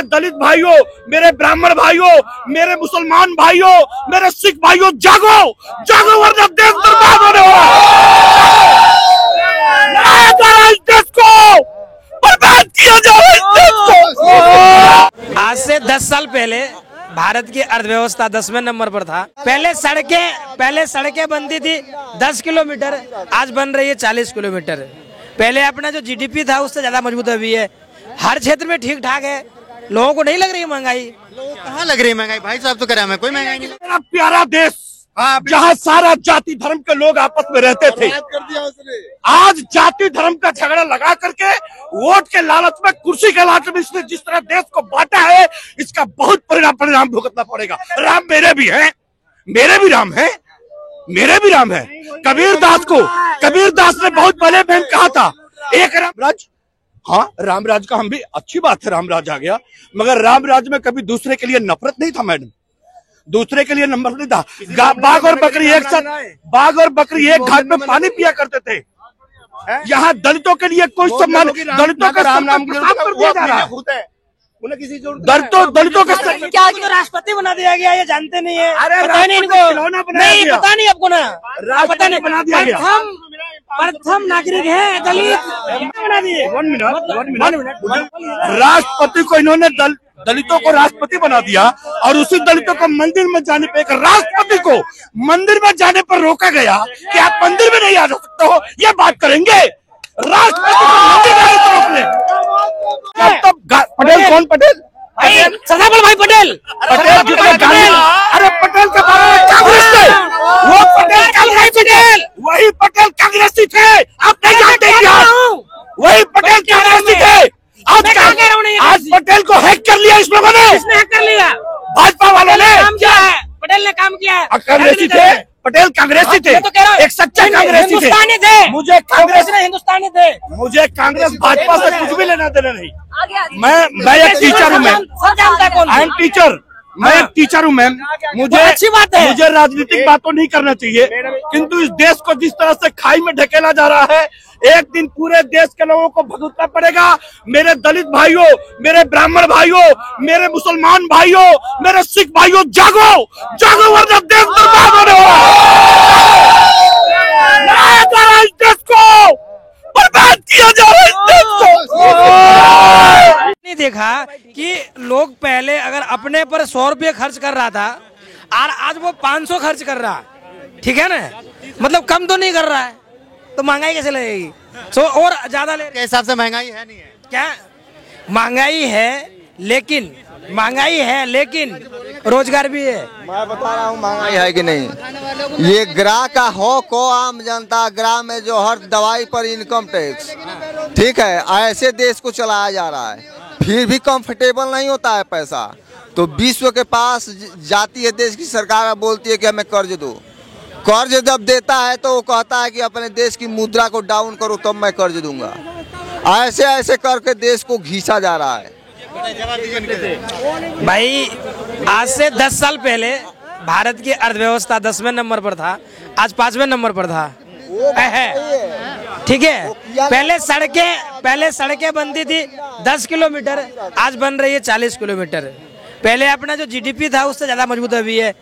दलित भाइयों, मेरे ब्राह्मण भाइयों, मेरे मुसलमान भाइयों, मेरे सिख भाइयों, जागो जागो, वरना देश बर्बाद होने वाला है। इस देश को बर्बाद किया जाए, इस देश को। आज से 10 साल पहले भारत की अर्थव्यवस्था 10वें नंबर पर था। पहले सड़कें बनती थी 10 किलोमीटर, आज बन रही है 40 किलोमीटर। पहले अपना जो जीडीपी था उससे ज्यादा मजबूत अभी है। हर क्षेत्र में ठीक ठाक है। लोगों को नहीं लग रही है महंगाई। लोगों को कहाँ लग रही है महंगाई? भाई साहब तो कह कोई महंगाई नहीं। मेरा प्यारा देश जहाँ सारा जाति धर्म के लोग आपस में रहते थे, आज जाति धर्म का झगड़ा लगा करके वोट के लालच में, कुर्सी के लालच में इसने जिस तरह देश को बांटा है, इसका बहुत परिणाम भुगतना पड़ेगा। राम मेरे भी हैं, मेरे भी राम हैं, मेरे भी राम है। कबीरदास ने बहुत पहले मैंने कहा था, एक रामराज। हाँ, रामराज का हम भी, अच्छी बात है रामराज आ गया, मगर रामराज में कभी दूसरे के लिए नफरत नहीं था मैडम, दूसरे के लिए नंबर नहीं था। बाघ और बकरी एक साथ, बाघ और बकरी एक घाट में पानी पिया करते थे। यहाँ दलितों के लिए कोई सम्मान, दलितों का राम नाम कर दिया जा रहा है। दलितों का क्या क्यों राष्ट्रपति बना दिया गया, ये जानते नहीं है? पता नहीं इनको, नहीं पता नहीं आपको ना, पता नहीं बना दिया गया। प्रथम नागरिक है दलित, बना दिए। 1 मिनट। राष्ट्रपति को इन्होंने दलितों को राष्ट्रपति बना दिया, और उसी दलितों को मंदिर में जाने पे, एक राष्ट्रपति को मंदिर में जाने पर रोका गया कि आप मंदिर में नहीं आ सकते हो। ये बात करेंगे? राष्ट्रपति को मंदिर में रोक ले। पटेल कौन? पटेल सरदार वल्लभ भाई पटेल। अरे पटेल के बारे में कांग्रेस थे, वो पटेल वही पटेल कांग्रेसी थे। आप नहीं जानते क्या? वही पटेल कांग्रेसी थे। आज पटेल को हैक कर लिया इस लोगों ने। किसने हैक कर लिया? भाजपा वालों ने। काम किया है, पटेल ने काम किया है। कांग्रेसी थे, पटेल कांग्रेसी थे, एक सच्चे कांग्रेसी थे। हिंदुस्तानी थे, मुझे कांग्रेस ने हिंदुस्तानी थे। मुझे कांग्रेस भाजपा से कुछ भी लेना देना नहीं। मैं एक टीचर हूँ मैम, आई एम टीचर, मैं एक टीचर हूँ मैम। मुझे अच्छी बात है, मुझे राजनीतिक बात तो नहीं करना चाहिए, किंतु इस देश को जिस तरह से खाई में ढकेला जा रहा है, एक दिन पूरे देश के लोगों को भुगतना पड़ेगा। मेरे दलित भाइयों, मेरे ब्राह्मण भाइयों, मेरे मुसलमान भाइयों, मेरे सिख भाइयों, जागो जागो, वरना देश बर्बाद होने वाला है। इस देश को बर्बाद किया जा रहा है, इस देश को। नहीं देखा कि लोग पहले अगर अपने पर 100 रुपये खर्च कर रहा था, और आज वो 500 खर्च कर रहा, ठीक है ना, मतलब कम तो नहीं कर रहा है, तो महंगाई कैसे लगेगी? और ज्यादा ले, हिसाब से महंगाई है नहीं है क्या? महंगाई है लेकिन रोजगार भी है। मैं बता रहा हूँ महंगाई है कि नहीं। ये ग्राह का हो को आम जनता, ग्राह में जो हर दवाई पर इनकम टैक्स, ठीक है, ऐसे देश को चलाया जा रहा है, फिर भी कंफर्टेबल नहीं होता है पैसा। तो विश्व के पास जाती है देश की सरकार, बोलती है कि हमें कर्ज दो। कर्ज जब देता है तो वो कहता है कि अपने देश की मुद्रा को डाउन करो तब मैं कर्ज दूंगा। ऐसे ऐसे करके देश को घींचा जा रहा है। भाई आज से 10 साल पहले भारत की अर्थव्यवस्था 10वें नंबर पर था, आज 5वें नंबर पर था, ठीक है। पहले सड़कें बनती थी 10 किलोमीटर, आज बन रही है 40 किलोमीटर। पहले अपना जो जीडीपी था उससे ज्यादा मजबूत अभी है।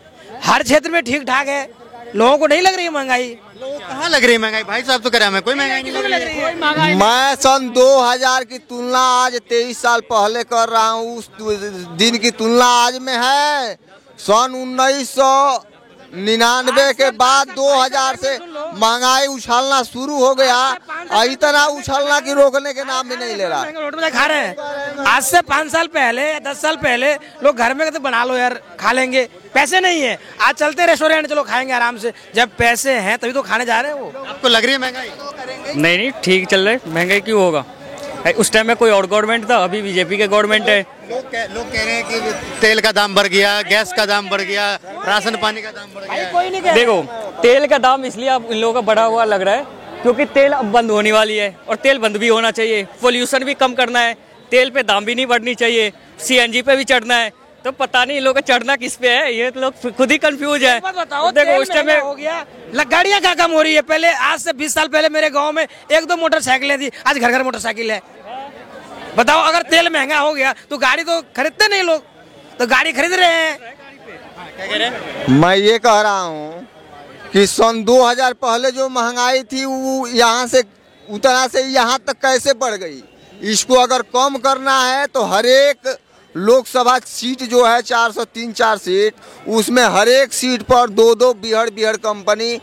हर क्षेत्र में ठीक ठाक है। लोगों को नहीं लग रही है महंगाई। लोगों को कहाँ लग रही है महंगाई? भाई साहब तो कह कोई महंगाई नहीं लग रही है। मैं सन 2000 की तुलना आज 23 साल पहले कर रहा हूँ, उस दिन की तुलना आज में है। सन 1999 के बाद 2000 से महंगाई उछालना शुरू हो गया, इतना उछालना कि रोकने के नाम भी नहीं ले रहा। रोड में खा रहे हैं। आज से 5 साल पहले या 10 साल पहले लोग घर में कहते बना लो यार, खा लेंगे, पैसे नहीं है। आज चलते रेस्टोरेंट, चलो खाएंगे आराम से, जब पैसे हैं तभी तो खाने जा रहे हैं। वो आपको लग रही है महंगाई? नहीं, ठीक चल रहा है। महंगाई क्यों होगा? उस टाइम में कोई और गवर्नमेंट था, अभी बीजेपी के गवर्नमेंट है। लोग कह रहे हैं कि तेल का दाम बढ़ गया, गैस का दाम बढ़ गया, राशन पानी का दाम बढ़ गया। कोई नहीं कह। देखो, तेल का दाम इसलिए अब इन लोगों का बढ़ा हुआ लग रहा है क्योंकि तेल अब बंद होने वाली है, और तेल बंद भी होना चाहिए। पोल्यूशन भी कम करना है, तेल पे दाम भी नहीं बढ़नी चाहिए, सीएनजी पे भी चढ़ना है। तो पता नहीं इन लोगों का चढ़ना किस पे है, ये लोग खुद ही कंफ्यूज है। बताओ, देखो उस टाइम में हो गया, गाड़ियाँ क्या कम हो रही है? पहले आज से 20 साल पहले मेरे गाँव में 1-2 मोटरसाइकिलें थी, आज घर घर मोटरसाइकिल है। बताओ, अगर तेल महंगा हो गया तो गाड़ी तो खरीदते नहीं लोग, तो गाड़ी खरीद रहे हैं। क्या कह रहे हैं? मैं ये कह रहा हूँ कि सन 2000 पहले जो महंगाई थी वो यहाँ से उतना से यहाँ तक कैसे बढ़ गई। इसको अगर कम करना है तो हर एक लोकसभा सीट जो है 403-4 सीट, उसमें हर एक सीट पर 2-2 बीहड़ कंपनी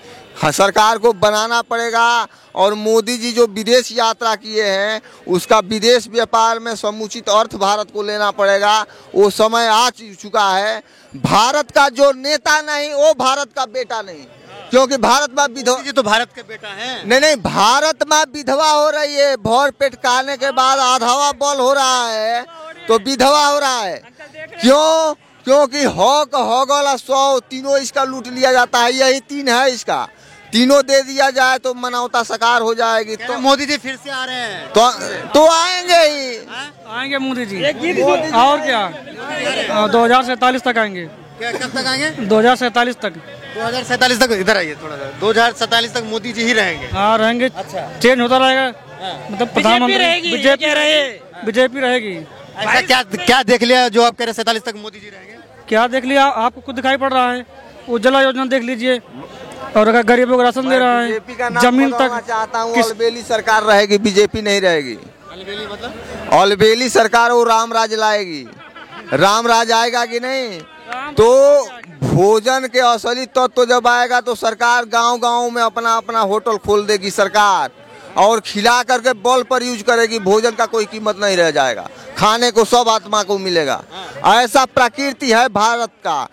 सरकार को बनाना पड़ेगा। और मोदी जी जो विदेश यात्रा किए हैं उसका विदेश व्यापार में समुचित अर्थ भारत को लेना पड़ेगा। वो समय आ चुका है। भारत का जो नेता नहीं वो भारत का बेटा नहीं, क्योंकि भारत में विधवा जी तो भारत के बेटा हैं। नहीं, भारत में विधवा हो रही है। भर पेट खाने के बाद आधावा बल हो रहा है तो विधवा हो रहा है। क्यों? क्योंकि हॉगल 100 तीनों इसका लूट लिया जाता है। यही 3 है, इसका तीनों दे दिया जाए तो मनौता साकार हो जाएगी। तो मोदी जी फिर से आ रहे हैं तो आएंगे ही, आएंगे मोदी जी। और क्या 2047 तक आएंगे। कब तक आएंगे? 2047 तक। 2047 तक। इधर आइए थोड़ा सा। 2047 तक मोदी जी ही रहेंगे? हाँ रहेंगे। अच्छा, चेंज होता रहेगा। मतलब प्रधानमंत्री बीजेपी रहेगी। ऐसा क्या देख लिया जो आप कह रहे 47 तक मोदी जी रहेंगे? क्या देख लिया? आपको खुद दिखाई पड़ रहा है। उज्ज्वला योजना देख लीजिए, और अगर गरीबों को राशन दे रहा है, जमीन तक। चाहता हूँ अलबेली सरकार रहेगी, बीजेपी नहीं रहेगी। अलबेली मतलब? अलबेली सरकार वो रामराज लाएगी। रामराज आएगा कि नहीं? तो भोजन के असली तत्व जब आएगा तो सरकार गांव-गांव में अपना अपना होटल खोल देगी सरकार, और खिला करके बल पर यूज करेगी। भोजन का कोई कीमत नहीं रह जाएगा, खाने को सब आत्मा को मिलेगा। ऐसा प्रकृति है भारत का।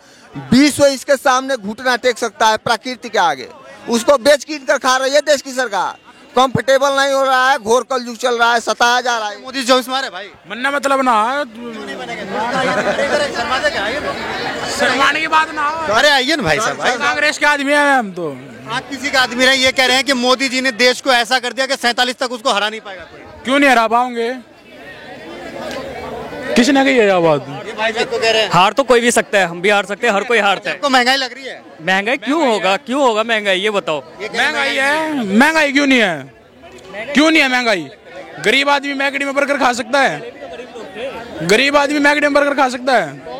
विश्व इसके सामने घुटना टेक सकता है प्रकृति के आगे। उसको बेच कीन कर खा रही है देश की सरकार। कंफर्टेबल नहीं हो रहा है, घोर कलयुग चल रहा है, सताया जा रहा है। मोदी 24 मारे भाई, मन्ना मतलब ना शर्माने की बात ना। अरे आइए ना भाई साहब। कांग्रेस के आदमी है हम तो। आप किसी का आदमी रहे, ये कह रहे हैं कि मोदी जी ने देश को ऐसा कर दिया कि 47 तक उसको हरा नहीं पाएगा कोई। क्यों नहीं हरा पाओगे? किसने कही है बात? भाई साहब तो कह रहे हैं हार तो कोई भी सकता है, हम भी हार सकते हैं, हर कोई हारता है। आपको महंगाई लग रही है? महंगाई क्यों होगा? क्यों होगा महंगाई, ये बताओ। महंगाई है? महंगाई क्यों नहीं है? क्यों नहीं है महंगाई? गरीब आदमी मैगडी में बर्गर खा सकता है। गरीब आदमी मैगडी में बर्गर खा सकता है।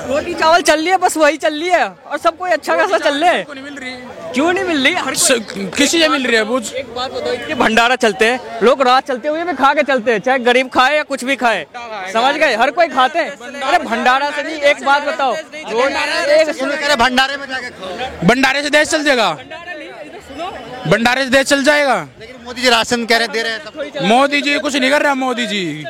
रोटी चावल चल रही है, बस वही चल रही है, और सब कोई अच्छा खासा चल रहा है। क्यों नहीं मिल रही? किसी से मिल रही है? पूछ। एक बात बताओ, इतने भंडारा चलते हैं, लोग रात चलते हुए भी खा के चलते हैं, चाहे गरीब खाए या कुछ भी खाए, समझ गए? हर कोई खाते हैं। अरे भंडारा से नहीं, एक बात बताओ, भंडारे में जाके खाओ। भंडारे से देश चल जाएगा? भंडारे से देश चल जाएगा? लेकिन मोदी जी राशन कह रहे दे रहे हैं। मोदी जी कुछ नहीं कर रहा। मोदी जी